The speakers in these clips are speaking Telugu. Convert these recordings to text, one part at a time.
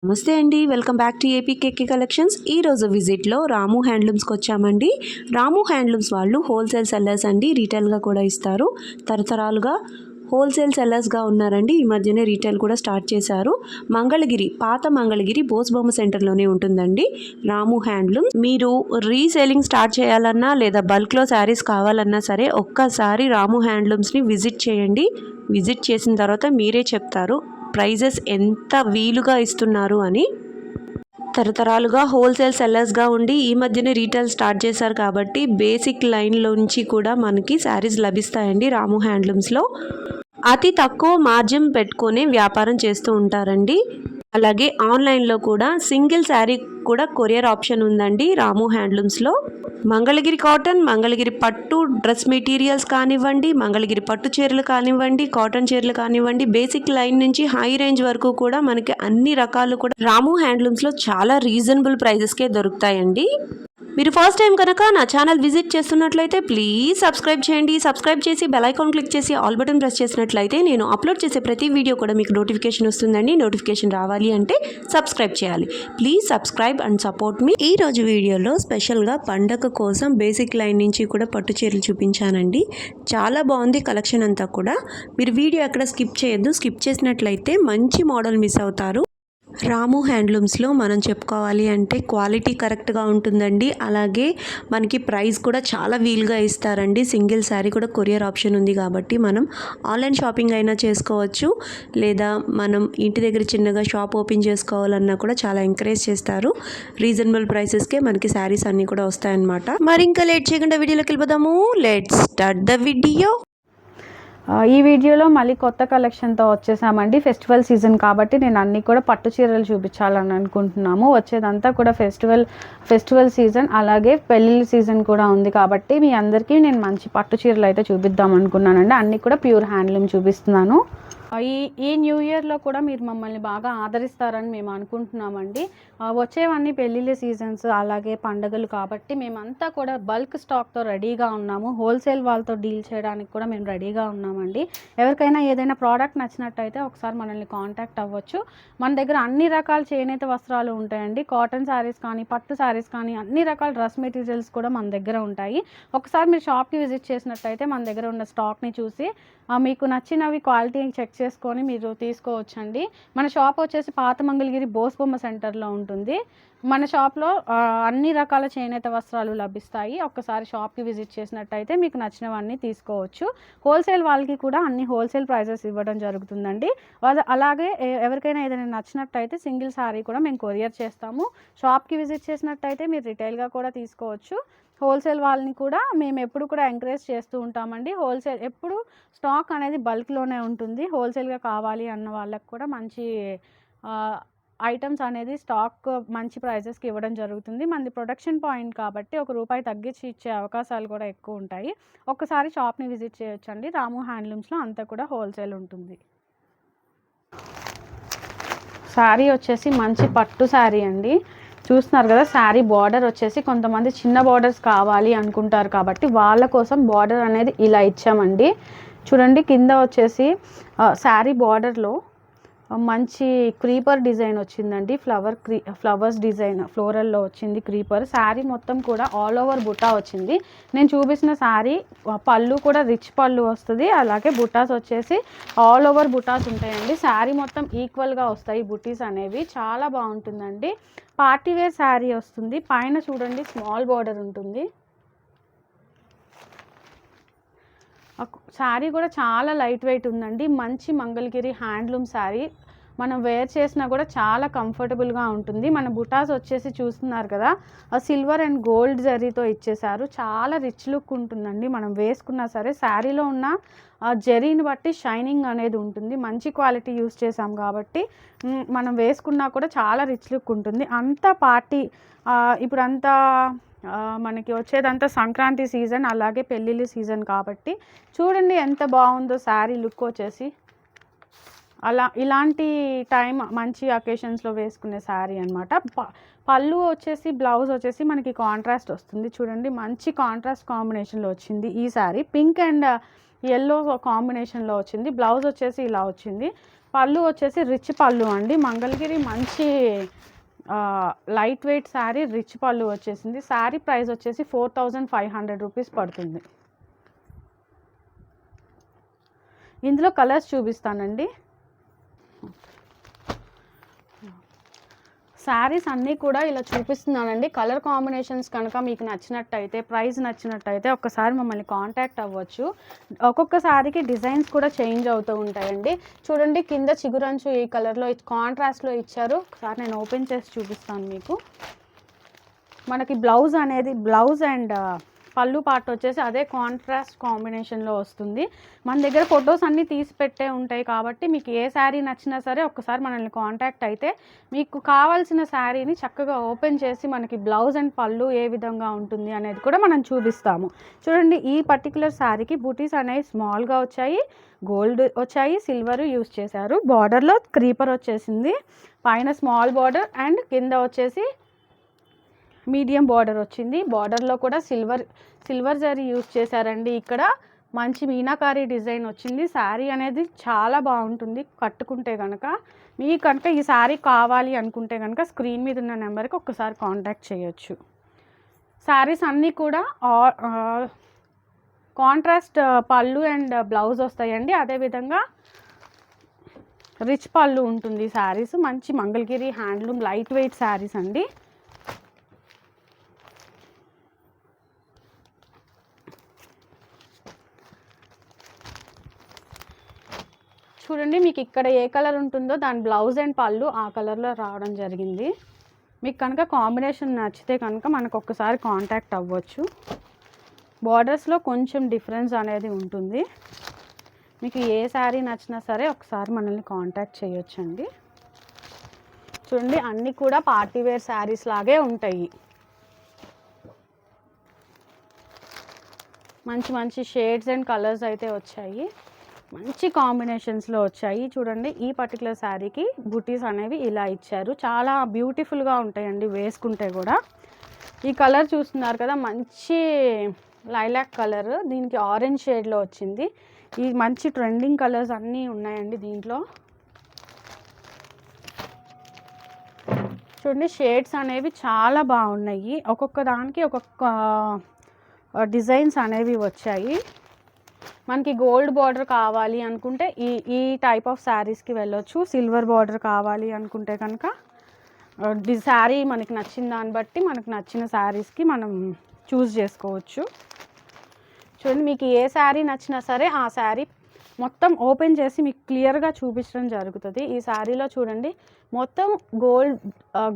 నమస్తే అండి, welcome back to APKK collections. ఈరోజు విజిట్లో రాము హ్యాండ్లూమ్స్కి వచ్చామండి. రాము హ్యాండ్లూమ్స్ వాళ్ళు హోల్సేల్ సెల్లర్స్ అండి, రీటైల్గా కూడా ఇస్తారు. తరతరాలుగా హోల్సేల్ సెల్లర్స్గా ఉన్నారండి. ఈ మధ్యనే రీటైల్ కూడా స్టార్ట్ చేశారు. మంగళగిరి, పాత మంగళగిరి బోస్బొమ్మ సెంటర్లోనే ఉంటుందండి రాము హ్యాండ్లూమ్స్. మీరు రీసేలింగ్ స్టార్ట్ చేయాలన్నా లేదా బల్క్లో శారీస్ కావాలన్నా సరే ఒక్కసారి రాము హ్యాండ్లూమ్స్ని విజిట్ చేయండి. విజిట్ చేసిన తర్వాత మీరే చెప్తారు ప్రైజెస్ ఎంత వీలుగా ఇస్తున్నారు అని. తరతరాలుగా హోల్సేల్ సెల్లర్స్గా ఉండి ఈ మధ్యనే రీటైల్ స్టార్ట్ చేశారు కాబట్టి బేసిక్ లైన్లోంచి కూడా మనకి శారీస్ లభిస్తాయండి రాము హ్యాండ్లూమ్స్లో. అతి తక్కువ మార్జిన్ పెట్టుకొని వ్యాపారం చేస్తూ ఉంటారండి. అలాగే ఆన్లైన్లో కూడా సింగిల్ శారీ కూడా కొరియర్ ఆప్షన్ ఉందండి రాము హ్యాండ్లూమ్స్లో. మంగళగిరి కాటన్, మంగళగిరి పట్టు డ్రెస్ మెటీరియల్స్ కానివ్వండి, మంగళగిరి పట్టు చీరలు కానివ్వండి, కాటన్ చీరలు కానివ్వండి, బేసిక్ లైన్ నుంచి హై రేంజ్ వరకు కూడా మనకి అన్ని రకాలు కూడా రాము హ్యాండ్లూమ్స్లో చాలా రీజనబుల్ ప్రైజెస్కే దొరుకుతాయండి. మీరు ఫస్ట్ టైం కనుక నా ఛానల్ విజిట్ చేస్తున్నట్లయితే ప్లీజ్ సబ్స్క్రైబ్ చేయండి. సబ్స్క్రైబ్ చేసి బెల్ ఐకాన్ క్లిక్ చేసి ఆల్ బటన్ ప్రెస్ చేసినట్లయితే నేను అప్లోడ్ చేసే ప్రతి వీడియో కూడా మీకు నోటిఫికేషన్ వస్తుందండి. నోటిఫికేషన్ రావాలి అంటే సబ్స్క్రైబ్ చేయాలి. ప్లీజ్ సబ్స్క్రైబ్ అండ్ సపోర్ట్ మీ. ఈ రోజు వీడియోలో స్పెషల్గా పండగ కోసం బేసిక్ లైన్ నుంచి కూడా పట్టు చీరలు చూపించానండి. చాలా బాగుంది కలెక్షన్ అంతా కూడా. మీరు వీడియో ఎక్కడ స్కిప్ చేయొద్దు. స్కిప్ చేసినట్లయితే మంచి మోడల్ మిస్ అవుతారు. రాము హ్యాండ్లూమ్స్లో మనం చెప్పుకోవాలి అంటే క్వాలిటీ కరెక్ట్గా ఉంటుందండి. అలాగే మనకి ప్రైస్ కూడా చాలా వీలుగా ఇస్తారండి. సింగిల్ శారీ కూడా కొరియర్ ఆప్షన్ ఉంది కాబట్టి మనం ఆన్లైన్ షాపింగ్ అయినా చేసుకోవచ్చు, లేదా మనం ఇంటి దగ్గర చిన్నగా షాప్ ఓపెన్ చేసుకోవాలన్నా కూడా చాలా ఎంకరేజ్ చేస్తారు. రీజనబుల్ ప్రైసెస్కే మనకి శారీస్ అన్నీ కూడా వస్తాయన్నమాట. మరి ఇంకా లేట్ చేయకుండా వీడియోలోకి వెళ్ళిపోదాము. Let's start the video. ఈ వీడియోలో మళ్ళీ కొత్త కలెక్షన్తో వచ్చేసామండి. ఫెస్టివల్ సీజన్ కాబట్టి నేను అన్నీ కూడా పట్టు చీరలు చూపించాలని అనుకుంటున్నాము. వచ్చేదంతా కూడా ఫెస్టివల్ సీజన్, అలాగే పెళ్ళిళ్ళ సీజన్ కూడా ఉంది కాబట్టి మీ అందరికీ నేను మంచి పట్టు చీరలు అయితే చూపిద్దాం అనుకున్నానండి. అన్నీ కూడా ప్యూర్ హ్యాండ్లూమ్ చూపిస్తున్నాను. ఈ న్యూ ఇయర్లో కూడా మీరు మమ్మల్ని బాగా ఆదరిస్తారని మేము అనుకుంటున్నామండి. వచ్చేవన్నీ పెళ్ళిళ్ళ సీజన్స్ అలాగే పండుగలు కాబట్టి మేమంతా కూడా బల్క్ స్టాక్తో రెడీగా ఉన్నాము. హోల్సేల్ వాళ్ళతో డీల్ చేయడానికి కూడా మేము రెడీగా ఉన్నామండి. ఎవరికైనా ఏదైనా ప్రోడక్ట్ నచ్చినట్టయితే ఒకసారి మనల్ని కాంటాక్ట్ అవ్వచ్చు. మన దగ్గర అన్ని రకాల చేనేత వస్త్రాలు ఉంటాయండి. కాటన్ శారీస్ కానీ, పట్టు శారీస్ కానీ, అన్ని రకాల డ్రెస్ మెటీరియల్స్ కూడా మన దగ్గర ఉంటాయి. ఒకసారి మీరు షాప్కి విజిట్ చేసినట్టయితే మన దగ్గర ఉన్న స్టాక్ని చూసి మీకు నచ్చినవి క్వాలిటీ చెక్ చేసుకొని మీరు తీసుకోవచ్చండి. మన షాప్ వచ్చేసి పాత మంగళగిరి బోస్బొమ్మ సెంటర్లో ఉంటుంది. మన షాప్లో అన్ని రకాల చేనేత వస్త్రాలు లభిస్తాయి. ఒక్కసారి షాప్కి విజిట్ చేసినట్టయితే మీకు నచ్చినవన్నీ తీసుకోవచ్చు. హోల్సేల్ వాళ్ళకి కూడా అన్ని హోల్సేల్ ప్రైజెస్ ఇవ్వడం జరుగుతుందండి. అలాగే ఎవరికైనా ఏదైనా నచ్చినట్టయితే సింగిల్ శారీ కూడా మేము కొరియర్ చేస్తాము. షాప్కి విజిట్ చేసినట్టయితే మీరు రిటైల్గా కూడా తీసుకోవచ్చు. హోల్సేల్ వాళ్ళని కూడా మేము ఎప్పుడు కూడా ఎంకరేజ్ చేస్తూ ఉంటామండి. హోల్సేల్ ఎప్పుడు స్టాక్ అనేది బల్క్లోనే ఉంటుంది. హోల్సేల్గా కావాలి అన్న వాళ్ళకి కూడా మంచి ఐటమ్స్ అనేది స్టాక్ మంచి ప్రైజెస్కి ఇవ్వడం జరుగుతుంది. మనది ప్రొడక్షన్ పాయింట్ కాబట్టి ₹1 తగ్గించి ఇచ్చే అవకాశాలు కూడా ఎక్కువ ఉంటాయి. ఒక్కసారి షాప్ని విజిట్ చేయొచ్చండి. రాము హ్యాండ్లూమ్స్లో అంతా కూడా హోల్సేల్ ఉంటుంది. శారీ వచ్చేసి మంచి పట్టు శారీ అండి. చూస్తున్నారు కదా, శారీ బార్డర్ వచ్చేసి కొంతమంది చిన్న బార్డర్స్ కావాలి అనుకుంటారు కాబట్టి వాళ్ళ కోసం బార్డర్ అనేది ఇలా ఇచ్చామండి. చూడండి, కింద వచ్చేసి శారీ బార్డర్లో మంచి క్రీపర్ డిజైన్ వచ్చిందండి. ఫ్లవర్స్ డిజైన్ ఫ్లోరల్లో వచ్చింది క్రీపర్. శారీ మొత్తం కూడా ఆల్ ఓవర్ బుటా వచ్చింది. నేను చూపించిన శారీ పళ్ళు కూడా రిచ్ పళ్ళు వస్తుంది. అలాగే బుటాస్ వచ్చేసి ఆల్ ఓవర్ బుటాస్ ఉంటాయండి. శారీ మొత్తం ఈక్వల్గా వస్తాయి బుటీస్ అనేవి. చాలా బాగుంటుందండి. పార్టీవేర్ శారీ వస్తుంది. పైన చూడండి స్మాల్ బార్డర్ ఉంటుంది. శారీ కూడా చాలా లైట్ వెయిట్ ఉందండి. మంచి మంగళగిరి హ్యాండ్లూమ్ శారీ. మనం వేర్ చేసినా కూడా చాలా కంఫర్టబుల్గా ఉంటుంది. మన బుటాస్ వచ్చేసి చూస్తున్నారు కదా, సిల్వర్ అండ్ గోల్డ్ జరీతో ఇచ్చేసారు. చాలా రిచ్ లుక్ ఉంటుందండి. మనం వేసుకున్నా సరే శారీలో ఉన్న జరీని బట్టి షైనింగ్ అనేది ఉంటుంది. మంచి క్వాలిటీ యూస్ చేసాం కాబట్టి మనం వేసుకున్నా కూడా చాలా రిచ్ లుక్ ఉంటుంది. అంతా పార్టీ ఇప్పుడంతా మనకి వచ్చేదంతా సంక్రాంతి సీజన్ అలాగే పెళ్ళిళ్ళ సీజన్ కాబట్టి చూడండి ఎంత బాగుందో శారీ లుక్ వచ్చేసి. ఇలాంటి టైం మంచి అకేషన్స్లో వేసుకునే శారీ అనమాట. పళ్ళు వచ్చేసి బ్లౌజ్ వచ్చేసి మనకి కాంట్రాస్ట్ వస్తుంది. చూడండి, మంచి కాంట్రాస్ట్ కాంబినేషన్లో వచ్చింది ఈ శారీ. పింక్ అండ్ ఎల్లో కాంబినేషన్లో వచ్చింది. బ్లౌజ్ వచ్చేసి ఇలా వచ్చింది. పళ్ళు వచ్చేసి రిచ్ పళ్ళు అండి. మంగళగిరి మంచి లైట్ వెయిట్ శారీ, రిచ్ పళ్ళు వచ్చేసింది. శారీ ప్రైస్ వచ్చేసి 4500 రూపీస్ పడుతుంది. ఇందులో కలర్స్ చూపిస్తానండి. శారీస్ అన్నీ కూడా ఇలా చూపిస్తున్నానండి. కలర్ కాంబినేషన్స్ కనుక మీకు నచ్చినట్టయితే, ప్రైస్ నచ్చినట్టయితే ఒక్కసారి మమ్మల్ని కాంటాక్ట్ అవ్వచ్చు. ఒక్కొక్క శారీకి డిజైన్స్ కూడా చేంజ్ అవుతూ ఉంటాయండి. చూడండి కింద చిగురంచు ఈ కలర్లో కాంట్రాస్ట్లో ఇచ్చారు. ఒకసారి నేను ఓపెన్ చేసి చూపిస్తాను మీకు. మనకి బ్లౌజ్ అండ్ పళ్ళు పార్ట్ వచ్చేసి అదే కాంట్రాస్ట్ కాంబినేషన్లో వస్తుంది. మన దగ్గర ఫొటోస్ అన్నీ తీసి పెట్టే ఉంటాయి కాబట్టి మీకు ఏ శారీ నచ్చినా సరే ఒక్కసారి మనల్ని కాంటాక్ట్ అయితే మీకు కావాల్సిన శారీని చక్కగా ఓపెన్ చేసి మనకి బ్లౌజ్ అండ్ పళ్ళు ఏ విధంగా ఉంటుంది అనేది కూడా మనం చూపిస్తాము. చూడండి ఈ పర్టికులర్ శారీకి బూటీస్ అనేవి స్మాల్గా వచ్చాయి, గోల్డ్ వచ్చాయి, సిల్వర్ యూస్ చేశారు. బార్డర్లో క్రీపర్ వచ్చేసింది, పైన స్మాల్ బార్డర్ అండ్ కింద వచ్చేసి మీడియం బార్డర్ వచ్చింది. బార్డర్లో కూడా సిల్వర్ జరీ యూజ్ చేశారండి. ఇక్కడ మంచి మీనాకారి డిజైన్ వచ్చింది. శారీ అనేది చాలా బాగుంటుంది కట్టుకుంటే కనుక. మీకు కనుక ఈ శారీ కావాలి అనుకుంటే కనుక స్క్రీన్ మీద ఉన్న నెంబర్కి ఒక్కసారి కాంటాక్ట్ చేయొచ్చు. శారీస్ అన్నీ కూడా కాంట్రాస్ట్ పళ్ళు అండ్ బ్లౌజ్ వస్తాయండి. అదేవిధంగా రిచ్ పళ్ళు ఉంటుంది. శారీస్ మంచి Mangalagiri handloom light weight saris అండి. చూడండి మీకు ఇక్కడ ఏ కలర్ ఉంటుందో దాని బ్లౌజ్ అండ్ పళ్ళు ఆ కలర్లో రావడం జరిగింది. మీకు కనుక కాంబినేషన్ నచ్చితే కనుక మనకు ఒక్కసారి కాంటాక్ట్ అవ్వచ్చు. బార్డర్స్లో కొంచెం డిఫరెన్స్ అనేది ఉంటుంది. మీకు ఏ శారీ నచ్చినా సరే ఒకసారి మనల్ని కాంటాక్ట్ చేయొచ్చండి. చూడండి అన్నీ కూడా పార్టీవేర్ శారీస్ లాగే ఉంటాయి. మంచి మంచి షేడ్స్ అండ్ కలర్స్ అయితే వచ్చాయి, మంచి కాంబినేషన్స్లో వచ్చాయి. చూడండి ఈ పర్టికులర్ శారీకి బుటీస్ అనేవి ఇలా ఇచ్చారు. చాలా బ్యూటిఫుల్గా ఉంటాయండి వేసుకుంటే కూడా. ఈ కలర్ చూస్తున్నారు కదా, మంచి లైలాక్ కలర్, దీనికి ఆరెంజ్ షేడ్లో వచ్చింది. ఈ మంచి ట్రెండింగ్ కలర్స్ అన్నీ ఉన్నాయండి దీంట్లో. చూడండి షేడ్స్ అనేవి చాలా బాగున్నాయి. ఒక్కొక్క దానికి ఒక్కొక్క డిజైన్స్ అనేవి వచ్చాయి. మనకి గోల్డ్ బార్డర్ కావాలి అనుకుంటే ఈ టైప్ ఆఫ్ శారీస్కి వెళ్ళొచ్చు. సిల్వర్ బార్డర్ కావాలి అనుకుంటే కనుక శారీ మనకి నచ్చిన దాన్ని బట్టి మనకు నచ్చిన శారీస్కి మనం చూస్ చేసుకోవచ్చు. చూడండి మీకు ఏ శారీ నచ్చినా సరే ఆ శారీ మొత్తం ఓపెన్ చేసి మీకు క్లియర్గా చూపించడం జరుగుతుంది. ఈ శారీలో చూడండి మొత్తం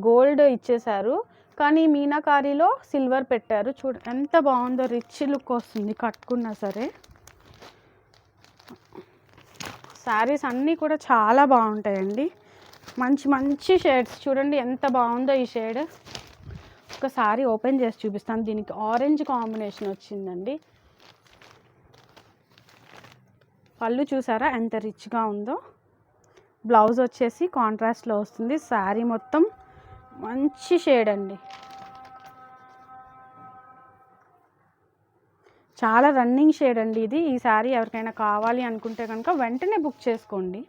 గోల్డ్ ఇచ్చేశారు, కానీ మీనాకారీలో సిల్వర్ పెట్టారు. ఎంత బాగుందో, రిచ్ లుక్ వస్తుంది కట్టుకున్నా సరే. శారీస్ అన్నీ కూడా చాలా బాగుంటాయండి. మంచి మంచి షేడ్స్ చూడండి ఎంత బాగుందో ఈ షేడ్. ఒకసారి ఓపెన్ చేసి చూపిస్తాను. దీనికి ఆరెంజ్ కాంబినేషన్ వచ్చిందండి. పళ్ళు చూసారా ఎంత రిచ్గా ఉందో. బ్లౌజ్ వచ్చేసి కాంట్రాస్ట్లో వస్తుంది. శారీ మొత్తం మంచి షేడ్ అండి, చాలా రన్నింగ్ షేడ్ అండి ఇది. ఈ శారీ ఎవరికైనా కావాలి అనుకుంటే కనుక వెంటనే బుక్ చేసుకోండి.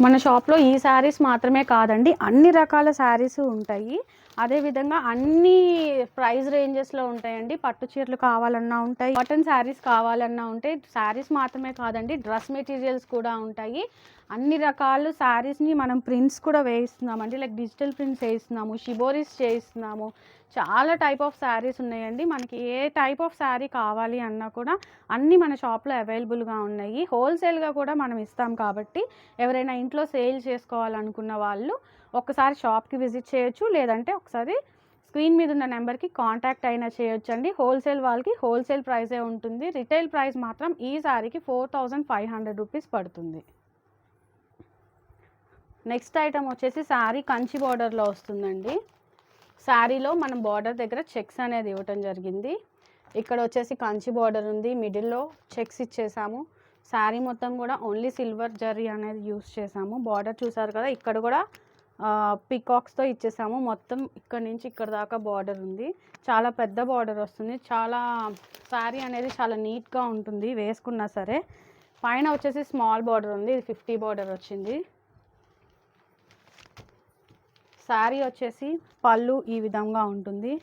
మన షాప్లో ఈ శారీస్ మాత్రమే కాదండి, అన్ని రకాల శారీస్ ఉంటాయి. అదేవిధంగా అన్ని ప్రైస్ రేంజెస్లో ఉంటాయండి. పట్టు చీరలు కావాలన్నా ఉంటాయి, కాటన్ శారీస్ కావాలన్నా ఉంటాయి. శారీస్ మాత్రమే కాదండి, డ్రెస్ మెటీరియల్స్ కూడా ఉంటాయి. అన్ని రకాల శారీస్ని మనం ప్రింట్స్ కూడా వేయిస్తున్నామండి. లైక్ డిజిటల్ ప్రింట్స్ వేయిస్తున్నాము, షిబోరీస్ చేయిస్తున్నాము. చాలా టైప్ ఆఫ్ శారీస్ ఉన్నాయండి. మనకి ఏ టైప్ ఆఫ్ శారీ కావాలి అన్నా కూడా అన్నీ మన షాప్లో అవైలబుల్గా ఉన్నాయి. హోల్సేల్గా కూడా మనం ఇస్తాం కాబట్టి ఎవరైనా ఇంట్లో సేల్ చేసుకోవాలనుకున్న వాళ్ళు ఒకసారి షాప్కి విజిట్ చేయొచ్చు, లేదంటే ఒకసారి స్క్రీన్ మీద ఉన్న నెంబర్కి కాంటాక్ట్ అయినా చేయొచ్చు అండి. హోల్సేల్ వాళ్ళకి హోల్సేల్ ప్రైజే ఉంటుంది. రిటైల్ ప్రైస్ మాత్రం ఈ శారీకి 4500 రూపీస్ పడుతుంది. నెక్స్ట్ ఐటమ్ వచ్చేసి శారీ కంచి బార్డర్లో వస్తుందండి. శారీలో మనం బార్డర్ దగ్గర చెక్స్ అనేది ఇవ్వటం జరిగింది. ఇక్కడ వచ్చేసి కంచి బార్డర్ ఉంది, మిడిల్లో చెక్స్ ఇచ్చేసాము. శారీ మొత్తం కూడా ఓన్లీ సిల్వర్ జరీ అనేది యూస్ చేసాము. బార్డర్ చూసారు కదా, ఇక్కడ కూడా పికాక్స్తో ఇచ్చేసాము. మొత్తం ఇక్కడ నుంచి ఇక్కడ దాకా బార్డర్ ఉంది, చాలా పెద్ద బార్డర్ వస్తుంది. చాలా శారీ అనేది చాలా నీట్గా ఉంటుంది వేసుకున్నా సరే. పైన వచ్చేసి స్మాల్ బార్డర్ ఉంది, ఇది 50 బార్డర్ వచ్చింది. శారీ వచ్చేసి పళ్ళు ఈ విధంగా ఉంటుంది.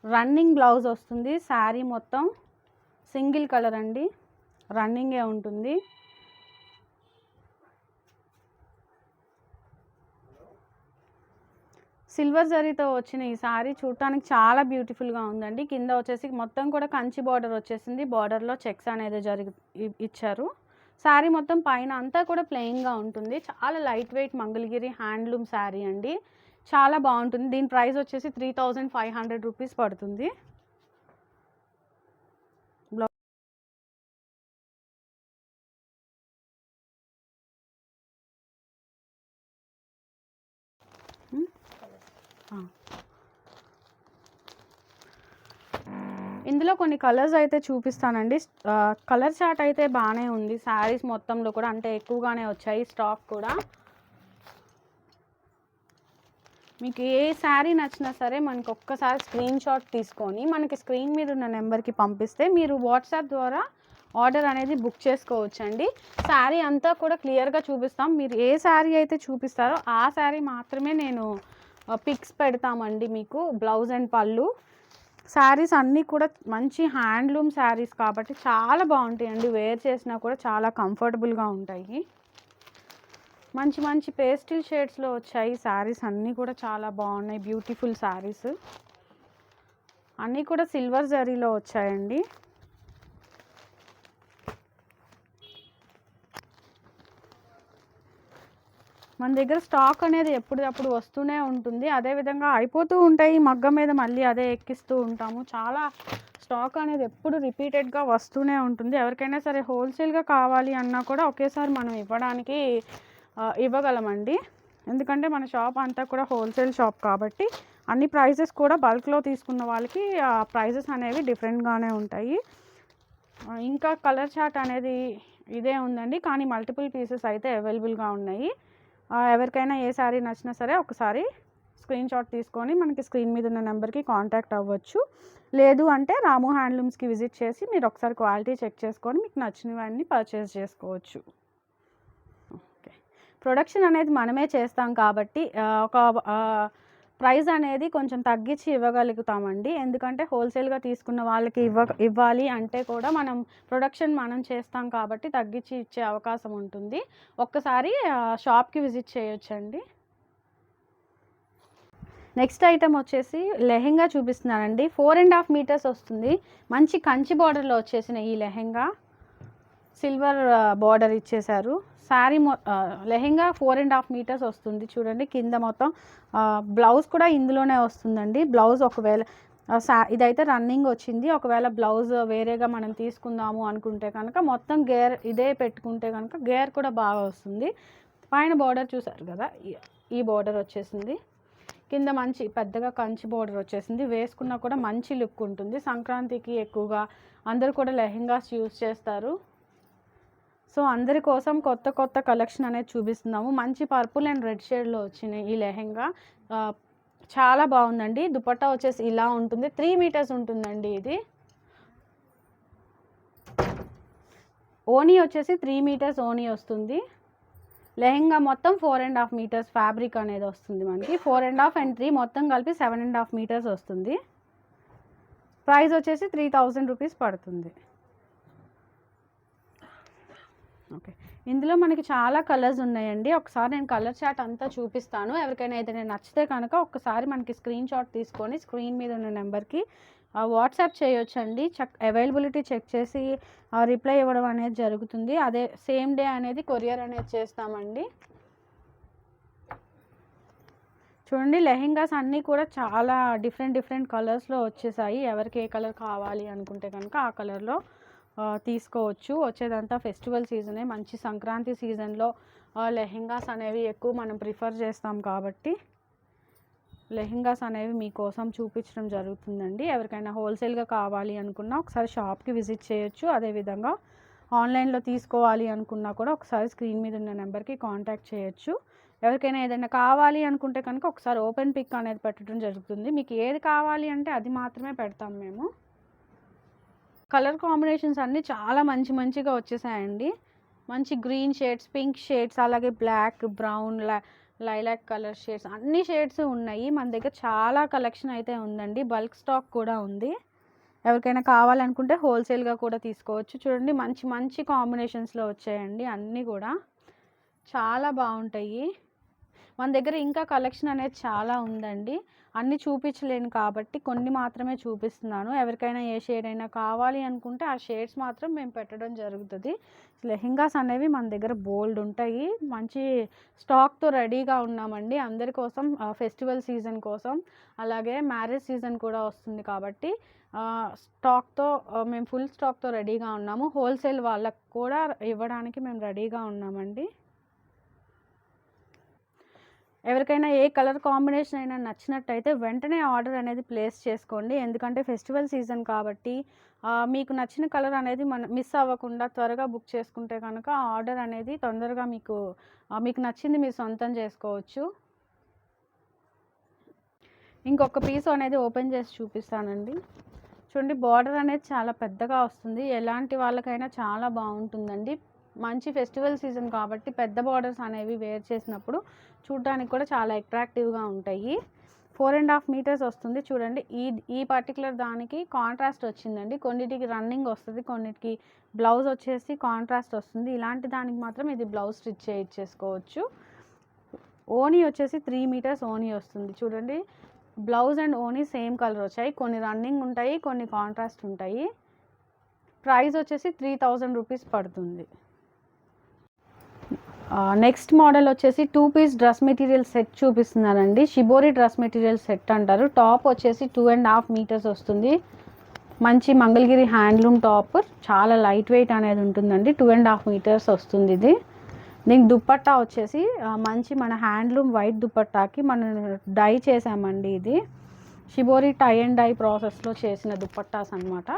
రన్నింగ్ బ్లౌజ్ వస్తుంది. శారీ మొత్తం సింగిల్ కలర్ అండి, రన్నింగే ఉంటుంది. సిల్వర్ జరీతో వచ్చిన ఈ శారీ చూడటానికి చాలా బ్యూటిఫుల్గా ఉందండి. కింద వచ్చేసి మొత్తం కూడా కంచి బార్డర్ వచ్చేసింది, బార్డర్లో చెక్స్ అనేది ఇచ్చారు. శారీ మొత్తం పైన అంతా కూడా ప్లెయిన్గా ఉంటుంది. చాలా light weight Mangalagiri handloom sari అండి, చాలా బాగుంటుంది. దీని ప్రైస్ వచ్చేసి 3500 రూపీస్ పడుతుంది. ఇందులో కొన్ని కలర్స్ అయితే చూపిస్తానండి. కలర్ చార్ట్ అయితే బాగానే ఉంది శారీస్ మొత్తంలో కూడా, అంటే ఎక్కువగానే వచ్చాయి స్టాక్ కూడా. మీకు ఏ శారీ నచ్చినా సరే మనకి ఒక్కసారి స్క్రీన్ షాట్ తీసుకొని మనకి స్క్రీన్ మీద ఉన్న నెంబర్కి పంపిస్తే మీరు వాట్సాప్ ద్వారా ఆర్డర్ అనేది బుక్ చేసుకోవచ్చండి. శారీ అంతా కూడా క్లియర్గా చూపిస్తాం. మీరు ఏ శారీ అయితే చూపిస్తారో ఆ శారీ మాత్రమే నేను పిక్స్ పెడతామండి మీకు. బ్లౌజ్ అండ్ పళ్ళు శారీస్ అన్నీ కూడా మంచి హ్యాండ్లూమ్ శారీస్ కాబట్టి చాలా బాగుంటాయండి, వేర్ చేసినా కూడా చాలా కంఫర్టబుల్గా ఉంటాయి. మంచి మంచి పేస్టిల్ షేడ్స్లో వచ్చాయి శారీస్ అన్నీ కూడా, చాలా బాగున్నాయి. బ్యూటిఫుల్ శారీస్ అన్నీ కూడా సిల్వర్ జరీలో వచ్చాయండి. మన దగ్గర స్టాక్ అనేది ఎప్పటికప్పుడు వస్తూనే ఉంటుంది, అదేవిధంగా అయిపోతూ ఉంటాయి. మగ్గం మీద మళ్ళీ అదే ఎక్కిస్తూ ఉంటాము. చాలా స్టాక్ అనేది ఎప్పుడు రిపీటెడ్గా వస్తూనే ఉంటుంది. ఎవరికైనా సరే హోల్సేల్గా కావాలి అన్నా కూడా ఒకేసారి మనం ఇవ్వగలమండి. ఎందుకంటే మన షాప్ అంతా కూడా హోల్సేల్ షాప్ కాబట్టి అన్ని ప్రైజెస్ కూడా బల్క్లో తీసుకున్న వాళ్ళకి ఆ ప్రైజెస్ అనేవి డిఫరెంట్గానే ఉంటాయి. ఇంకా కలర్ చార్ట్ అనేది ఇదే ఉందండి, కానీ మల్టిపుల్ పీసెస్ అయితే అవైలబుల్గా ఉన్నాయి. ఎవరికైనా ఏ శారీ నచ్చినా సరే ఒకసారి స్క్రీన్ షాట్ తీసుకొని మనకి స్క్రీన్ మీద ఉన్న నెంబర్కి కాంటాక్ట్ అవ్వచ్చు. లేదు అంటే రాము హ్యాండ్లూమ్స్కి విజిట్ చేసి మీరు ఒకసారి క్వాలిటీ చెక్ చేసుకొని మీకు నచ్చినవన్నీ పర్చేస్ చేసుకోవచ్చు. ఓకే, ప్రొడక్షన్ అనేది మనమే చేస్తాం కాబట్టి ఒక ప్రైస్ అనేది కొంచెం తగ్గించి ఇవ్వగలుగుతామండి. ఎందుకంటే హోల్సేల్గా తీసుకున్న వాళ్ళకి ఇవ్వాలి అంటే కూడా మనం ప్రొడక్షన్ మనం చేస్తాం కాబట్టి తగ్గించి ఇచ్చే అవకాశం ఉంటుంది. ఒక్కసారి షాప్కి విజిట్ చేయొచ్చండి. నెక్స్ట్ ఐటమ్ వచ్చేసి లెహెంగా చూపిస్తున్నానండి. 4.5 మీటర్స్ వస్తుంది. మంచి కంచి బార్డర్లో వచ్చేసిన ఈ లెహెంగా సిల్వర్ బార్డర్ ఇచ్చేశారు. శారీ లెహెంగా 4.5 మీటర్స్ వస్తుంది. చూడండి కింద మొత్తం బ్లౌజ్ కూడా ఇందులోనే వస్తుందండి. బ్లౌజ్ ఒకవేళ ఇదైతే రన్నింగ్ వచ్చింది. ఒకవేళ బ్లౌజ్ వేరేగా మనం తీసుకుందాము అనుకుంటే కనుక మొత్తం గేర్ ఇదే పెట్టుకుంటే కనుక గేర్ కూడా బాగా వస్తుంది. పైన బార్డర్ చూసారు కదా, ఈ బార్డర్ వచ్చేసింది. కింద మంచి పెద్దగా కంచి బార్డర్ వచ్చేసింది. వేసుకున్నా కూడా మంచి లుక్ ఉంటుంది. సంక్రాంతికి ఎక్కువగా అందరూ కూడా లెహెంగాస్ యూజ్ చేస్తారు. సో అందరి కోసం కొత్త కొత్త కలెక్షన్ అనేది చూపిస్తున్నాము. మంచి పర్పుల్ అండ్ రెడ్ షేడ్లో వచ్చినాయి ఈ లెహెంగా. చాలా బాగుందండి. దుపట్టా వచ్చేసి ఇలా ఉంటుంది. 3 మీటర్స్ ఉంటుందండి. ఇది ఓనీ వచ్చేసి 3 మీటర్స్ ఓనీ వస్తుంది. లెహెంగా మొత్తం 4.5 మీటర్స్ ఫ్యాబ్రిక్ అనేది వస్తుంది మనకి. 4.5 and 3 మొత్తం కలిపి 7.5 మీటర్స్ వస్తుంది. ప్రైస్ వచ్చేసి 3000 రూపీస్ పడుతుంది. ఓకే, ఇందులో మనకి చాలా కలర్స్ ఉన్నాయండి. ఒకసారి నేను కలర్ చార్ట్ అంతా చూపిస్తాను. ఎవరికైనా ఏదైనా నచ్చితే కనుక ఒక్కసారి మనకి స్క్రీన్ షాట్ తీసుకొని స్క్రీన్ మీద ఉన్న నెంబర్కి వాట్సాప్ చేయొచ్చండి. అవైలబిలిటీ చెక్ చేసి రిప్లై ఇవ్వడం అనేది జరుగుతుంది. అదే సేమ్ డే అనేది కొరియర్ అనేది చేస్తామండి. చూడండి లెహెంగాస్ అన్నీ కూడా చాలా డిఫరెంట్ కలర్స్లో వచ్చేసాయి. ఎవరికి ఏ కలర్ కావాలి అనుకుంటే కనుక ఆ కలర్లో తీసుకోవచ్చు. వచ్చేదంతా ఫెస్టివల్ సీజనే. మంచి సంక్రాంతి సీజన్లో లెహెంగాస్ అనేవి ఎక్కువ మనం ప్రిఫర్ చేస్తాం కాబట్టి లెహెంగాస్ అనేవి మీకోసం చూపించడం జరుగుతుందండి. ఎవరికైనా హోల్సేల్గా కావాలి అనుకున్నా ఒకసారి షాప్కి విజిట్ చేయొచ్చు. అదేవిధంగా ఆన్లైన్లో తీసుకోవాలి అనుకున్నా కూడా ఒకసారి స్క్రీన్ మీద ఉన్న నెంబర్కి కాంటాక్ట్ చేయొచ్చు. ఎవరికైనా ఏదైనా కావాలి అనుకుంటే కనుక ఒకసారి ఓపెన్ పిక్ అనేది పెట్టడం జరుగుతుంది. మీకు ఏది కావాలి అంటే అది మాత్రమే పెడతాం మేము. కలర్ కాంబినేషన్స్ అన్నీ చాలా మంచిగా వచ్చేసాయండి. మంచి గ్రీన్ షేడ్స్, పింక్ షేడ్స్, అలాగే black, brown, lilac colour shades, అన్ని షేడ్స్ ఉన్నాయి మన దగ్గర. చాలా కలెక్షన్ అయితే ఉందండి. బల్క్ స్టాక్ కూడా ఉంది. ఎవరికైనా కావాలనుకుంటే హోల్సేల్గా కూడా తీసుకోవచ్చు. చూడండి మంచి కాంబినేషన్స్లో వచ్చాయండి. అన్నీ కూడా చాలా బాగుంటాయి. మన దగ్గర ఇంకా కలెక్షన్ అనేది చాలా ఉందండి. అన్నీ చూపించలేను కాబట్టి కొన్ని మాత్రమే చూపిస్తున్నాను. ఎవరికైనా ఏ షేడ్ అయినా కావాలి అనుకుంటే ఆ షేడ్స్ మాత్రం మేము పెట్టడం జరుగుతుంది. లెహెంగాస్ అనేవి మన దగ్గర బోల్డ్ ఉంటాయి. మంచి స్టాక్తో రెడీగా ఉన్నామండి అందరి కోసం. ఫెస్టివల్ సీజన్ కోసం, అలాగే మ్యారేజ్ సీజన్ కూడా వస్తుంది కాబట్టి స్టాక్తో మేము ఫుల్ స్టాక్తో రెడీగా ఉన్నాము. హోల్సేల్ వాళ్ళకు కూడా ఇవ్వడానికి మేము రెడీగా ఉన్నామండి. ఎవరికైనా ఏ కలర్ కాంబినేషన్ అయినా నచ్చినట్టయితే వెంటనే ఆర్డర్ అనేది ప్లేస్ చేసుకోండి. ఎందుకంటే ఫెస్టివల్ సీజన్ కాబట్టి మీకు నచ్చిన కలర్ అనేది మిస్ అవ్వకుండా త్వరగా బుక్ చేసుకుంటే కనుక ఆర్డర్ అనేది తొందరగా మీకు నచ్చింది మీరు సొంతం చేసుకోవచ్చు. ఇంకొక పీస్ అనేది ఓపెన్ చేసి చూపిస్తానండి. చూడండి బార్డర్ అనేది చాలా పెద్దగా వస్తుంది. ఎలాంటి వాళ్ళకైనా చాలా బాగుంటుందండి. మంచి ఫెస్టివల్ సీజన్ కాబట్టి పెద్ద బార్డర్స్ అనేవి వేర్ చేసినప్పుడు చూడడానికి కూడా చాలా అట్రాక్టివ్గా ఉంటాయి. 4.5 మీటర్స్ వస్తుంది. చూడండి ఈ పర్టికులర్ దానికి కాంట్రాస్ట్ వచ్చిందండి. కొన్నిటికి రన్నింగ్ వస్తుంది, కొన్నిటికి బ్లౌజ్ వచ్చేసి కాంట్రాస్ట్ వస్తుంది. ఇలాంటి దానికి మాత్రం ఇది బ్లౌజ్ స్టిచ్ చేయించేసుకోవచ్చు. ఓనీ వచ్చేసి 3 మీటర్స్ ఓనీ వస్తుంది. చూడండి బ్లౌజ్ అండ్ ఓనీ సేమ్ కలర్ వచ్చాయి. కొన్ని రన్నింగ్ ఉంటాయి, కొన్ని కాంట్రాస్ట్ ఉంటాయి. ప్రైస్ వచ్చేసి 3000 రూపీస్ పడుతుంది. నెక్స్ట్ మోడల్ వచ్చేసి 2 పీస్ డ్రెస్ మెటీరియల్ సెట్ చూపిస్తున్నానండి. షిబోరి డ్రెస్ మెటీరియల్ సెట్ అంటారు. టాప్ వచ్చేసి 2.5 మీటర్స్ వస్తుంది. మంచి మంగళగిరి హ్యాండ్లూమ్ టాప్, చాలా లైట్ వెయిట్ అనేది ఉంటుందండి. 2.5 మీటర్స్ వస్తుంది ఇది. దీనికి దుప్పట్టా వచ్చేసి మంచి మన హ్యాండ్లూమ్ వైట్ దుప్పట్టాకి మనం డై చేసామండి. ఇది షిబోరి టై అండ్ డై ప్రాసెస్లో చేసిన దుప్పట్టాస్ అనమాట.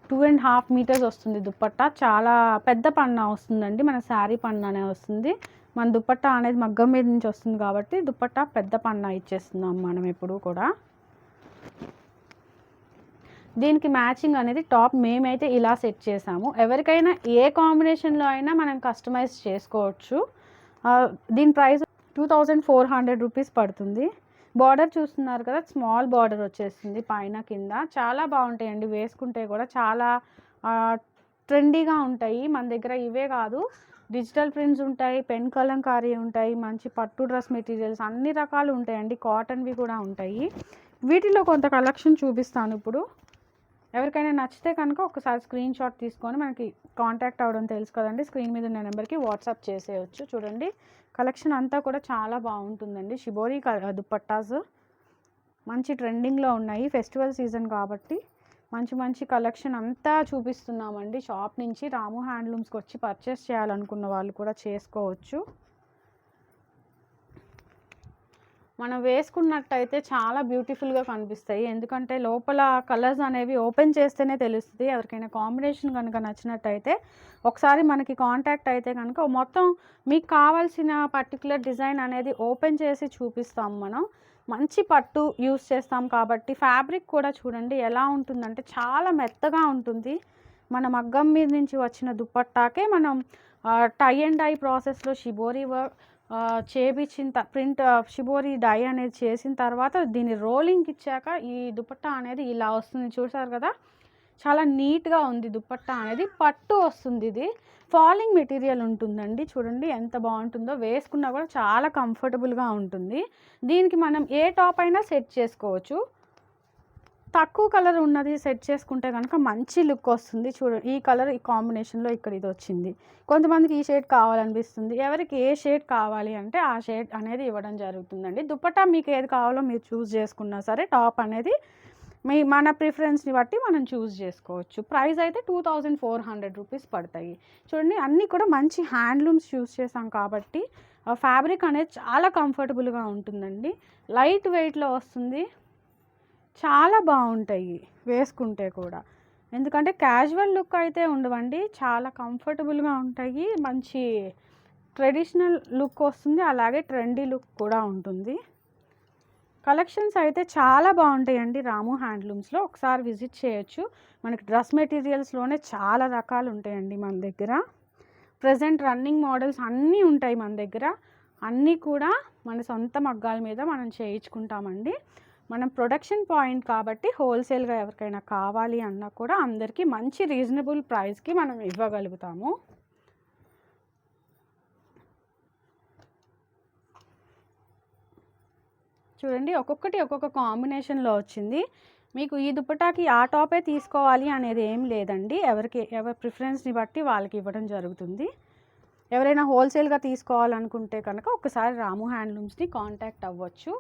2.5 మీటర్స్ వస్తుంది దుప్పట్టా. చాలా పెద్ద పన్నా వస్తుందండి. మన శారీ పన్నానే వస్తుంది. మన దుప్పట్టా అనేది మగ్గం మీద నుంచి వస్తుంది కాబట్టి దుప్పట్టా పెద్ద పన్నా ఇచ్చేస్తున్నాం మనం ఎప్పుడు కూడా. దీనికి మ్యాచింగ్ అనేది టాప్ మేమైతే ఇలా సెట్ చేసాము. ఎవరికైనా ఏ కాంబినేషన్లో అయినా మనం కస్టమైజ్ చేసుకోవచ్చు. దీని ప్రైస్ 2400 రూపీస్ పడుతుంది. బార్డర్ చూస్తున్నారు కదా, స్మాల్ బార్డర్ వచ్చేస్తుంది పైన కింద. చాలా బాగుంటాయండి, వేసుకుంటే కూడా చాలా ట్రెండీగా ఉంటాయి. మన దగ్గర ఇవే కాదు, డిజిటల్ ప్రింట్స్ ఉంటాయి, పెన్ కలంకారీ ఉంటాయి, మంచి పట్టు డ్రెస్ మెటీరియల్స్ అన్ని రకాలు ఉంటాయండి. కాటన్వి కూడా ఉంటాయి. వీటిలో కొంత కలెక్షన్ చూపిస్తాను ఇప్పుడు. ఎవరికైనా నచ్చితే కనుక ఒకసారి స్క్రీన్ షాట్ తీసుకొని మనకి కాంటాక్ట్ అవ్వడం తెలుసు కదండి, స్క్రీన్ మీద ఉన్న నెంబర్కి వాట్సాప్ చేసేయచ్చు. చూడండి కలెక్షన్ అంతా కూడా చాలా బాగుంటుందండి. షిబోరి దుప్పట్టాస్ మంచి ట్రెండింగ్లో ఉన్నాయి. ఫెస్టివల్ సీజన్ కాబట్టి మంచి కలెక్షన్ అంతా చూపిస్తున్నామండి. షాప్ నుంచి రాము హ్యాండ్లూమ్స్కి వచ్చి పర్చేస్ చేయాలనుకున్న వాళ్ళు కూడా చేసుకోవచ్చు. మనం వేసుకున్నట్టయితే చాలా బ్యూటిఫుల్గా కనిపిస్తాయి. ఎందుకంటే లోపల కలర్స్ అనేవి ఓపెన్ చేస్తేనే తెలుస్తుంది. ఎవరికైనా కాంబినేషన్ కనుక నచ్చినట్టయితే ఒకసారి మనకి కాంటాక్ట్ అయితే కనుక మొత్తం మీకు కావాల్సిన పర్టికులర్ డిజైన్ అనేది ఓపెన్ చేసి చూపిస్తాం. మనం మంచి పట్టు యూస్ చేస్తాం కాబట్టి ఫ్యాబ్రిక్ కూడా చూడండి ఎలా ఉంటుందంటే చాలా మెత్తగా ఉంటుంది. మన మగ్గం మీద నుంచి వచ్చిన దుప్పట్టాకే మనం టై అండ్ డై ప్రాసెస్లో షిబోరి వర్క్ చేపించిన ప్రింట్ షిబోరి డై అనేది చేసిన తర్వాత దీన్ని రోలింగ్ ఇచ్చాక ఈ దుపట్టా అనేది ఇలా వస్తుంది. చూసారు కదా, చాలా నీట్గా ఉంది దుపట్టా అనేది. పట్టు వస్తుంది, ఇది ఫాలింగ్ మెటీరియల్ ఉంటుందండి. చూడండి ఎంత బాగుంటుందో, వేసుకున్నా కూడా చాలా కంఫర్టబుల్గా ఉంటుంది. దీనికి మనం ఏ టాప్ అయినా సెట్ చేసుకోవచ్చు. తక్కువ కలర్ ఉన్నది సెట్ చేసుకుంటే కనుక మంచి లుక్ వస్తుంది. చూడండి ఈ కలర్ ఈ కాంబినేషన్లో ఇక్కడ ఇది వచ్చింది. కొంతమందికి ఈ షేడ్ కావాలనిపిస్తుంది. ఎవరికి ఏ షేడ్ కావాలి అంటే ఆ షేడ్ అనేది ఇవ్వడం జరుగుతుందండి. దుపట్టా మీకు ఏది కావాలో మీరు చూస్ చేసుకున్నా సరే టాప్ అనేది మన ప్రిఫరెన్స్ని బట్టి మనం చూస్ చేసుకోవచ్చు. ప్రైస్ అయితే 2400 రూపీస్ పడతాయి. చూడండి అన్నీ కూడా మంచి హ్యాండ్లూమ్స్ చూస్ చేసాం కాబట్టి ఫ్యాబ్రిక్ అనేది చాలా కంఫర్టబుల్గా ఉంటుందండి. లైట్ వెయిట్లో వస్తుంది, చాలా బాగుంటాయి వేసుకుంటే కూడా. ఎందుకంటే క్యాజువల్ లుక్ అయితే ఉండవండి, చాలా కంఫర్టబుల్గా ఉంటాయి. మంచి ట్రెడిషనల్ లుక్ వస్తుంది, అలాగే ట్రెండీ లుక్ కూడా ఉంటుంది. కలెక్షన్స్ అయితే చాలా బాగుంటాయండి రాము హ్యాండ్లూమ్స్లో, ఒకసారి విజిట్ చేయొచ్చు. మనకి డ్రెస్ మెటీరియల్స్లోనే చాలా రకాలు ఉంటాయండి మన దగ్గర. ప్రజెంట్ రన్నింగ్ మోడల్స్ అన్నీ ఉంటాయి మన దగ్గర. అన్నీ కూడా మన సొంత మగ్గాల మీద మనం చేయించుకుంటామండి. మనం ప్రొడక్షన్ పాయింట్ కాబట్టి హోల్సేల్గా ఎవరికైనా కావాలి అన్నా కూడా అందరికీ మంచి రీజనబుల్ ప్రైస్కి మనం ఇవ్వగలుగుతాము. చూడండి, ఒక్కొక్కటి ఒక్కొక్క కాంబినేషన్లో వచ్చింది. మీకు ఈ దుప్పటాకి ఆ టాపే తీసుకోవాలి అనేది ఏం లేదండి. ఎవరి ప్రిఫరెన్స్ని బట్టి వాళ్ళకి ఇవ్వడం జరుగుతుంది. ఎవరైనా హోల్సేల్గా తీసుకోవాలనుకుంటే కనుక ఒకసారి రాము హ్యాండ్లూమ్స్ని కాంటాక్ట్ అవ్వచ్చు.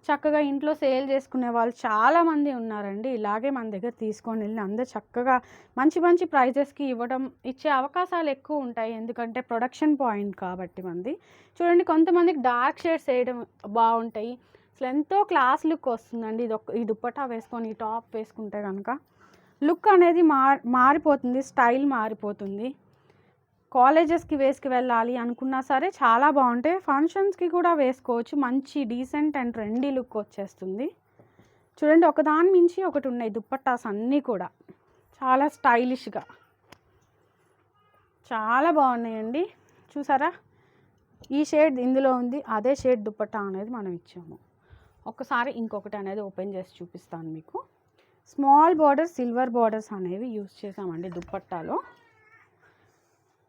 చక్కగా ఇంట్లో సేల్ చేసుకునే వాళ్ళు చాలామంది ఉన్నారండి. ఇలాగే మన దగ్గర తీసుకొని వెళ్ళి అందరూ చక్కగా మంచి మంచి ప్రైజెస్కి ఇచ్చే అవకాశాలు ఎక్కువ ఉంటాయి. ఎందుకంటే ప్రొడక్షన్ పాయింట్ కాబట్టి మంది. చూడండి, కొంతమందికి డార్క్ షేడ్స్ వేయడం బాగుంటాయి. అసలు ఎంతో క్లాస్ లుక్ వస్తుందండి. ఈ దుప్పటా వేసుకొని ఈ టాప్ వేసుకుంటే కనుక లుక్ అనేది మారిపోతుంది, స్టైల్ మారిపోతుంది. కాలేజెస్కి వెళ్ళాలి అనుకున్నా సరే చాలా బాగుంటాయి. ఫంక్షన్స్కి కూడా వేసుకోవచ్చు. మంచి డీసెంట్ అండ్ ట్రెండీ లుక్ వచ్చేస్తుంది. చూడండి, ఒకదాని మించి ఒకటి ఉన్నాయి దుప్పట్టాస్ అన్నీ కూడా చాలా స్టైలిష్గా చాలా బాగున్నాయండి. చూసారా, ఈ షేడ్ ఇందులో ఉంది, అదే షేడ్ దుప్పట్టా అనేది మనం ఇచ్చాము. ఒకసారి ఇంకొకటి అనేది ఓపెన్ చేసి చూపిస్తాను మీకు. స్మాల్ బార్డర్, సిల్వర్ బార్డర్స్ అనేవి యూజ్ చేసామండి దుప్పట్టాలో.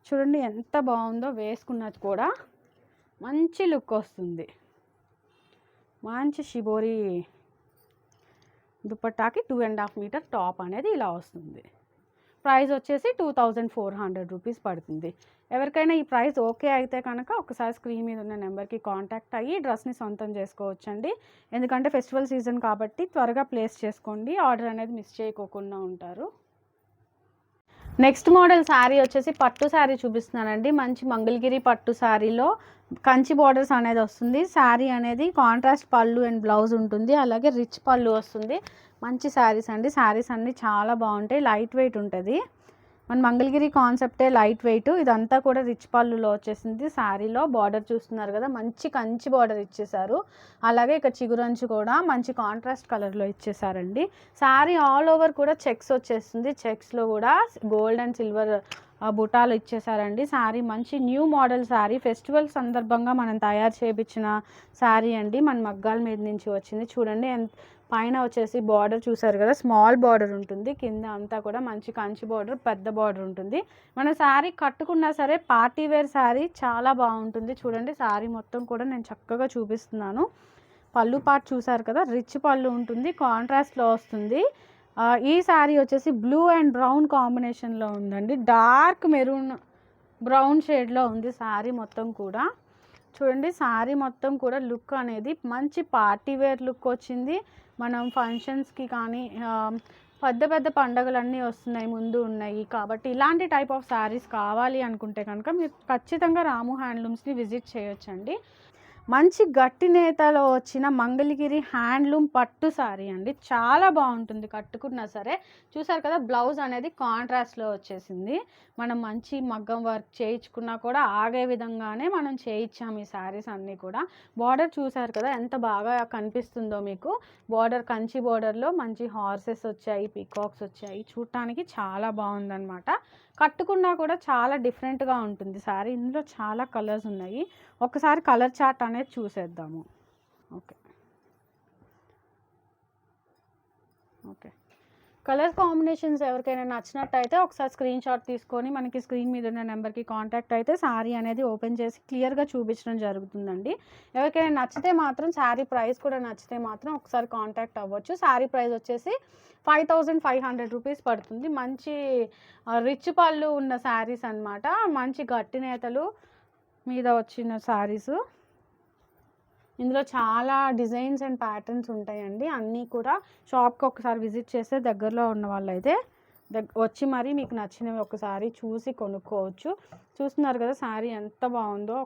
చూడండి ఎంత బాగుందో, వేసుకున్నది కూడా మంచి లుక్ వస్తుంది. మంచి షిబోరి దుప్పట్టాకి 2.5 మీటర్ టాప్ అనేది ఇలా వస్తుంది. ప్రైస్ వచ్చేసి 2400 రూపీస్ పడుతుంది. ఎవరికైనా ఈ ప్రైస్ ఓకే అయితే కనుక ఒకసారి స్క్రీన్ మీద ఉన్న నెంబర్కి కాంటాక్ట్ అయ్యి డ్రెస్ని సొంతం చేసుకోవచ్చండి. ఎందుకంటే ఫెస్టివల్ సీజన్ కాబట్టి త్వరగా ప్లేస్ చేసుకోండి, ఆర్డర్ అనేది మిస్ చేయకోకుండా ఉంటారు. నెక్స్ట్ మోడల్ శారీ వచ్చేసి పట్టు శారీ చూపిస్తున్నానండి. మంచి మంగళగిరి పట్టు శారీలో కంచి బార్డర్స్ అనేది వస్తుంది. శారీ అనేది కాంట్రాస్ట్ పళ్ళు అండ్ బ్లౌజ్ ఉంటుంది, అలాగే రిచ్ పళ్ళు వస్తుంది. మంచి శారీస్ అండి. శారీస్ అన్నీ చాలా బాగుంటాయి, లైట్ వెయిట్ ఉంటుంది. మన మంగళగిరి కాన్సెప్టే లైట్ వెయిట్. ఇదంతా కూడా రిచ్ పళ్ళులో వచ్చేసింది. శారీలో బార్డర్ చూస్తున్నారు కదా, మంచి కంచి బార్డర్ ఇచ్చేసారు. అలాగే ఇక్కడ చిగురంచు కూడా మంచి కాంట్రాస్ట్ కలర్లో ఇచ్చేసారండి. శారీ ఆల్ ఓవర్ కూడా చెక్స్ వచ్చేస్తుంది. చెక్స్లో కూడా గోల్డ్ అండ్ సిల్వర్ బుటాలు ఇచ్చేసారండి. శారీ మంచి న్యూ మోడల్ శారీ. ఫెస్టివల్ సందర్భంగా మనం తయారు చేయించిన శారీ అండి. మన మగ్గాల మీద నుంచి వచ్చింది. చూడండి, పైన వచ్చేసి బార్డర్ చూసారు కదా, స్మాల్ బార్డర్ ఉంటుంది. కింద అంతా కూడా మంచి కంచి బార్డర్, పెద్ద బార్డర్ ఉంటుంది. మన శారీ కట్టుకున్నా సరే పార్టీ వేర్ శారీ చాలా బాగుంటుంది. చూడండి, శారీ మొత్తం కూడా నేను చక్కగా చూపిస్తున్నాను. పళ్ళు పార్ట్ చూసారు కదా, రిచ్ పళ్ళు ఉంటుంది, కాంట్రాస్ట్లో వస్తుంది. ఈ శారీ వచ్చేసి బ్లూ అండ్ బ్రౌన్ కాంబినేషన్లో ఉందండి. డార్క్ మెరూన్ బ్రౌన్ షేడ్లో ఉంది శారీ మొత్తం కూడా. చూడండి, శారీ మొత్తం కూడా లుక్ అనేది మంచి పార్టీ వేర్ లుక్ వచ్చింది. మనం ఫంక్షన్స్కి కానీ పెద్ద పెద్ద పండుగలన్నీ వస్తున్నాయి, ముందు ఉన్నాయి కాబట్టి ఇలాంటి టైప్ ఆఫ్ శారీస్ కావాలి అనుకుంటే కనుక మీరు ఖచ్చితంగా రాము హ్యాండ్లూమ్స్ని విజిట్ చేయొచ్చండి. మంచి గట్టి నేతలో వచ్చిన మంగళగిరి హ్యాండ్లూమ్ పట్టు శారీ అండి. చాలా బాగుంటుంది కట్టుకున్నా సరే. చూసారు కదా, బ్లౌజ్ అనేది కాంట్రాస్ట్లో వచ్చేసింది. మనం మంచి మగ్గం వర్క్ చేయించుకున్నా కూడా ఆగే విధంగానే మనం చేయించాము ఈ శారీస్ అన్నీ కూడా. బార్డర్ చూసారు కదా ఎంత బాగా కనిపిస్తుందో మీకు. బార్డర్ కంచి బార్డర్లో మంచి హార్సెస్ వచ్చాయి, పీకాక్స్ వచ్చాయి. చూడటానికి చాలా బాగుందన్నమాట. కట్టుకున్నా కూడా చాలా డిఫరెంట్గా ఉంటుంది శారీ. ఇందులో చాలా కలర్స్ ఉన్నాయి. ఒకసారి కలర్ చార్ట్ అనేది చూసేద్దాము. ఓకే, కలర్ కాంబినేషన్స్ ఎవరికైనా నచ్చినట్టయితే ఒకసారి స్క్రీన్ షాట్ తీసుకొని మనకి స్క్రీన్ మీద ఉన్న నెంబర్కి కాంటాక్ట్ అయితే శారీ అనేది ఓపెన్ చేసి క్లియర్గా చూపించడం జరుగుతుందండి. ఎవరికైనా నచ్చితే మాత్రం, శారీ ప్రైస్ కూడా నచ్చితే మాత్రం ఒకసారి కాంటాక్ట్ అవ్వచ్చు. శారీ ప్రైస్ వచ్చేసి 5500 రూపీస్ పడుతుంది. మంచి రిచ్ పళ్ళు ఉన్న శారీస్ అన్నమాట. మంచి గట్టి నేతలు మీద వచ్చిన శారీస్. ఇందులో చాలా డిజైన్స్ అండ్ ప్యాటర్న్స్ ఉంటాయండి. అన్నీ కూడా షాప్కి ఒకసారి విజిట్ చేస్తే దగ్గరలో ఉన్న వాళ్ళైతే వచ్చి మరి మీకు నచ్చినవి ఒకసారి చూసి కొనుక్కోవచ్చు. చూస్తున్నారు కదా శారీ ఎంత బాగుందో.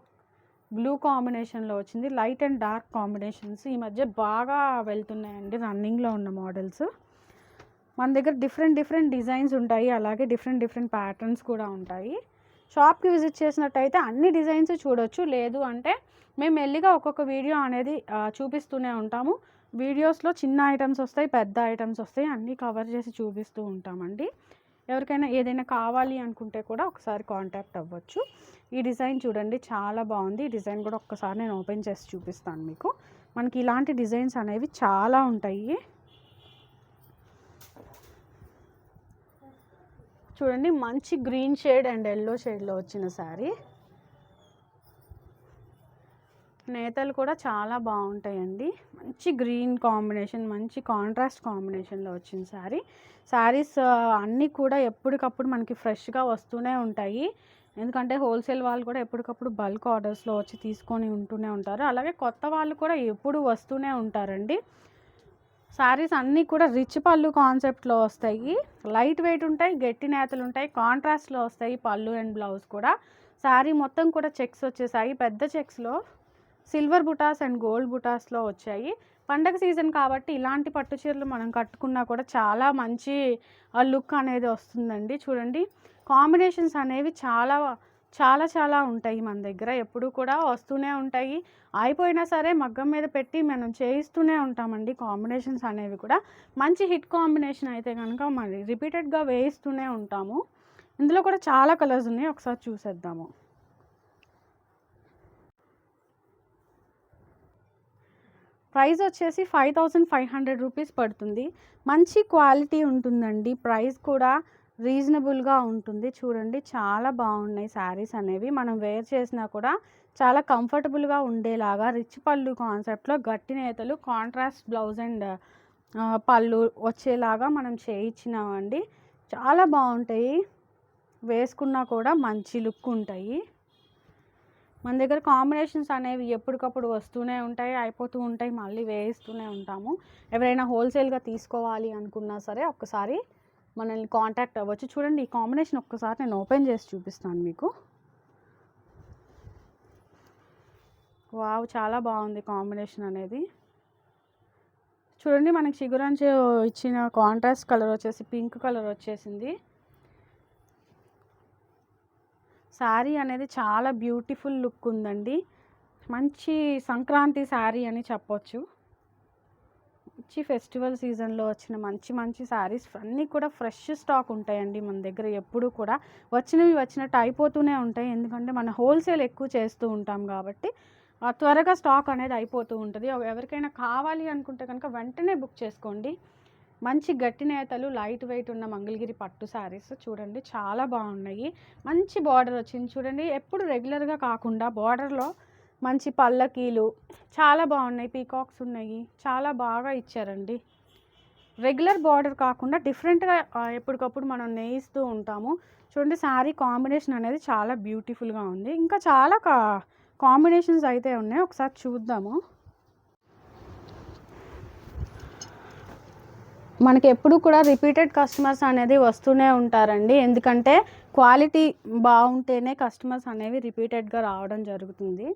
బ్లూ కాంబినేషన్లో వచ్చింది. లైట్ అండ్ డార్క్ కాంబినేషన్స్ ఈ మధ్య బాగా వెళ్తున్నాయండి, రన్నింగ్లో ఉన్న మోడల్స్. మన దగ్గర డిఫరెంట్ డిజైన్స్ ఉంటాయి, అలాగే డిఫరెంట్ ప్యాటర్న్స్ కూడా ఉంటాయి. షాప్కి విజిట్ చేసినట్టయితే అన్ని డిజైన్స్ చూడొచ్చు. లేదు అంటే మేము మెల్లిగా ఒక్కొక్క వీడియో అనేది చూపిస్తూనే ఉంటాము. వీడియోస్లో చిన్న ఐటమ్స్ వస్తాయి, పెద్ద ఐటమ్స్ వస్తాయి, అన్నీ కవర్ చేసి చూపిస్తూ ఉంటామండి. ఎవరికైనా ఏదైనా కావాలి అనుకుంటే కూడా ఒకసారి కాంటాక్ట్ అవ్వచ్చు. ఈ డిజైన్ చూడండి చాలా బాగుంది. ఈ డిజైన్ కూడా ఒక్కసారి నేను ఓపెన్ చేసి చూపిస్తాను మీకు. మనకి ఇలాంటి డిజైన్స్ అనేవి చాలా ఉంటాయి. చూడండి మంచి గ్రీన్ షేడ్ అండ్ ఎల్లో షేడ్లో వచ్చిన శారీ. నేతలు కూడా చాలా బాగుంటాయండి. మంచి గ్రీన్ కాంబినేషన్, మంచి కాంట్రాస్ట్ కాంబినేషన్లో వచ్చిన శారీస్ అన్నీ కూడా ఎప్పటికప్పుడు మనకి ఫ్రెష్గా వస్తూనే ఉంటాయి. ఎందుకంటే హోల్సేల్ వాళ్ళు కూడా ఎప్పటికప్పుడు బల్క్ ఆర్డర్స్లో వచ్చి తీసుకొని ఉంటూనే ఉంటారు. అలాగే కొత్త వాళ్ళు కూడా ఎప్పుడు వస్తూనే ఉంటారండి. శారీస్ అన్నీ కూడా రిచ్ పళ్ళు కాన్సెప్ట్లో వస్తాయి. లైట్ వెయిట్ ఉంటాయి, గట్టి నేతలు ఉంటాయి, కాంట్రాస్ట్లో వస్తాయి పళ్ళు అండ్ బ్లౌజ్ కూడా. శారీ మొత్తం కూడా చెక్స్ వచ్చేసాయి. పెద్ద చెక్స్లో సిల్వర్ బుటాస్ అండ్ గోల్డ్ బుటాస్లో వచ్చాయి. పండగ సీజన్ కాబట్టి ఇలాంటి పట్టు చీరలు మనం కట్టుకున్నా కూడా చాలా మంచి లుక్ అనేది వస్తుందండి. చూడండి కాంబినేషన్స్ అనేవి చాలా చాలా చాలా ఉంటాయి మన దగ్గర, ఎప్పుడు కూడా వస్తూనే ఉంటాయి. అయిపోయినా సరే మగ్గం మీద పెట్టి మనం చేయిస్తూనే ఉంటామండి. కాంబినేషన్స్ అనేవి కూడా మంచి హిట్ కాంబినేషన్ అయితే కనుక మరి రిపీటెడ్గా వేయిస్తూనే ఉంటాము. ఇందులో కూడా చాలా కలర్స్ ఉన్నాయి, ఒకసారి చూసేద్దాము. ప్రైస్ వచ్చేసి 5500 రూపీస్ పడుతుంది. మంచి క్వాలిటీ ఉంటుందండి. ప్రైస్ కూడా రీజనబుల్గా ఉంటుంది. చూడండి చాలా బాగున్నాయి శారీస్ అనేవి. మనం వేర్ చేసినా కూడా చాలా కంఫర్టబుల్గా ఉండేలాగా రిచ్ పళ్ళు కాన్సెప్ట్లో గట్టి నేతలు, కాంట్రాస్ట్ బ్లౌజ్ అండ్ పళ్ళు వచ్చేలాగా మనం చేయించినామండి. చాలా బాగుంటాయి, వేసుకున్నా కూడా మంచి లుక్ ఉంటాయి. మన దగ్గర కాంబినేషన్స్ అనేవి ఎప్పటికప్పుడు వస్తూనే ఉంటాయి, అయిపోతూ ఉంటాయి, మళ్ళీ వేయిస్తూనే ఉంటాము. ఎవరైనా హోల్సేల్గా తీసుకోవాలి అనుకున్నా సరే ఒక్కసారి మనల్ని కాంటాక్ట్ అవ్వచ్చు. చూడండి ఈ కాంబినేషన్ ఒక్కసారి నేను ఓపెన్ చేసి చూపిస్తాను మీకు. వావ్ చాలా బాగుంది కాంబినేషన్ అనేది. చూడండి మనకి చిగురాంచు ఇచ్చిన కాంట్రాస్ట్ కలర్ వచ్చేసి పింక్ కలర్ వచ్చేసింది. శారీ అనేది చాలా బ్యూటిఫుల్ లుక్ ఉందండి. మంచి సంక్రాంతి శారీ అని చెప్పొచ్చు. మంచి ఫెస్టివల్ సీజన్లో వచ్చిన మంచి మంచి శారీస్ అన్నీ కూడా ఫ్రెష్ స్టాక్ ఉంటాయండి మన దగ్గర. ఎప్పుడు కూడా వచ్చినవి వచ్చినట్టు అయిపోతూనే ఉంటాయి. ఎందుకంటే మనం హోల్సేల్ ఎక్కువ చేస్తూ ఉంటాం కాబట్టి త్వరగా స్టాక్ అనేది అయిపోతూ ఉంటుంది. ఎవరికైనా కావాలి అనుకుంటే కనుక వెంటనే బుక్ చేసుకోండి. మంచి గట్టి నేతలు, లైట్ వెయిట్ ఉన్న మంగళగిరి పట్టు శారీస్ చూడండి చాలా బాగున్నాయి. మంచి బార్డర్ వచ్చింది చూడండి. ఎప్పుడు రెగ్యులర్గా కాకుండా బార్డర్లో మంచి పల్లకీలు చాలా బాగున్నాయి, పీకాక్స్ ఉన్నాయి, చాలా బాగా ఇచ్చారండి. రెగ్యులర్ బార్డర్ కాకుండా డిఫరెంట్గా ఎప్పటికప్పుడు మనం నేయిస్తూ ఉంటాము. చూడండి శారీ కాంబినేషన్ అనేది చాలా బ్యూటిఫుల్గా ఉంది. ఇంకా చాలా కాంబినేషన్స్ అయితే ఉన్నాయి, ఒకసారి చూద్దాము. మనకి ఎప్పుడు కూడా రిపీటెడ్ కస్టమర్స్ అనేది వస్తూనే ఉంటారండి. ఎందుకంటే క్వాలిటీ బాగుంటేనే కస్టమర్స్ అనేవి రిపీటెడ్గా రావడం జరుగుతుంది.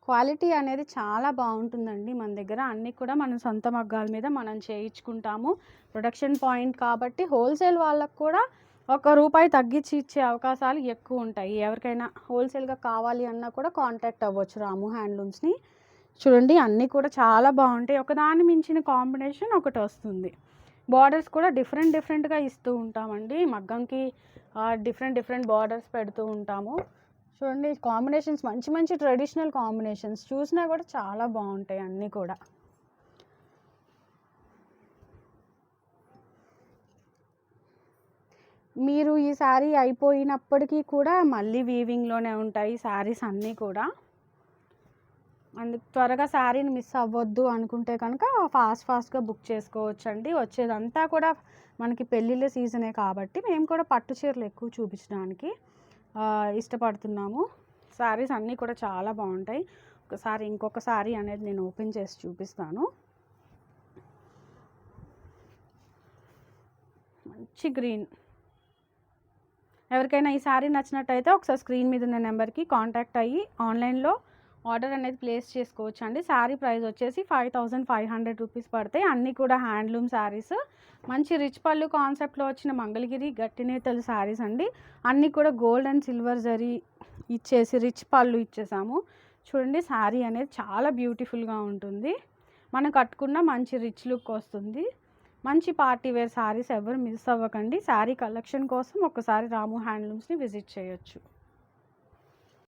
క్వాలిటీ అనేది చాలా బాగుంటుందండి మన దగ్గర. అన్నీ కూడా మనం సొంత మగ్గాల మీద మనం చేయించుకుంటాము. ప్రొడక్షన్ పాయింట్ కాబట్టి హోల్సేల్ వాళ్ళకు కూడా ₹1 తగ్గించి ఇచ్చే అవకాశాలు ఎక్కువ ఉంటాయి. ఎవరికైనా హోల్సేల్గా కావాలి అన్నా కూడా కాంటాక్ట్ అవ్వచ్చు రాము హ్యాండ్లూమ్స్ని. చూడండి అన్నీ కూడా చాలా బాగుంటాయి. ఒకదాని మించిన కాంబినేషన్ ఒకటి వస్తుంది. బార్డర్స్ కూడా డిఫరెంట్గా ఇస్తూ ఉంటామండి. మగ్గంకి డిఫరెంట్ బార్డర్స్ పెడుతూ ఉంటాము. చూడండి కాంబినేషన్స్ మంచి మంచి ట్రెడిషనల్ కాంబినేషన్స్ చూసినా కూడా చాలా బాగుంటాయి అన్నీ కూడా. మీరు ఈ శారీ అయిపోయినప్పటికీ కూడా మళ్ళీ వీవింగ్లోనే ఉంటాయి శారీస్ అన్నీ కూడా. అందుకు త్వరగా శారీని మిస్ అవ్వద్దు అనుకుంటే కనుక ఫాస్ట్గా బుక్ చేసుకోవచ్చు అండి. వచ్చేదంతా కూడా మనకి పెళ్ళిళ్ళ సీజనే కాబట్టి మేము కూడా పట్టు చీరలు ఎక్కువ చూపించడానికి ఇష్టపడుతున్నాము. శారీస్ అన్నీ కూడా చాలా బాగుంటాయి. ఇంకొక శారీ అనేది నేను ఓపెన్ చేసి చూపిస్తాను. మంచి గ్రీన్. ఎవరికైనా ఈ శారీ నచ్చినట్టయితే ఒకసారి స్క్రీన్ మీద ఉన్న నెంబర్కి కాంటాక్ట్ అయ్యి ఆన్లైన్లో ఆర్డర్ అనేది ప్లేస్ చేసుకోవచ్చు అండి. శారీ ప్రైస్ వచ్చేసి 5500 రూపీస్ పడతాయి. అన్నీ కూడా హ్యాండ్లూమ్ శారీస్, మంచి రిచ్ పళ్ళు కాన్సెప్ట్లో వచ్చిన మంగళగిరి గట్టినేతలు శారీస్ అండి. అన్నీ కూడా గోల్డ్ అండ్ సిల్వర్ జరీ ఇచ్చేసి రిచ్ పళ్ళు ఇచ్చేసాము. చూడండి శారీ అనేది చాలా బ్యూటిఫుల్గా ఉంటుంది. మనం కట్టుకున్న మంచి రిచ్ లుక్ వస్తుంది. మంచి పార్టీ వేర్ శారీస్ ఎవరు మిస్ అవ్వకండి. శారీ కలెక్షన్ కోసం ఒకసారి రాము హ్యాండ్లూమ్స్ని విజిట్ చేయొచ్చు.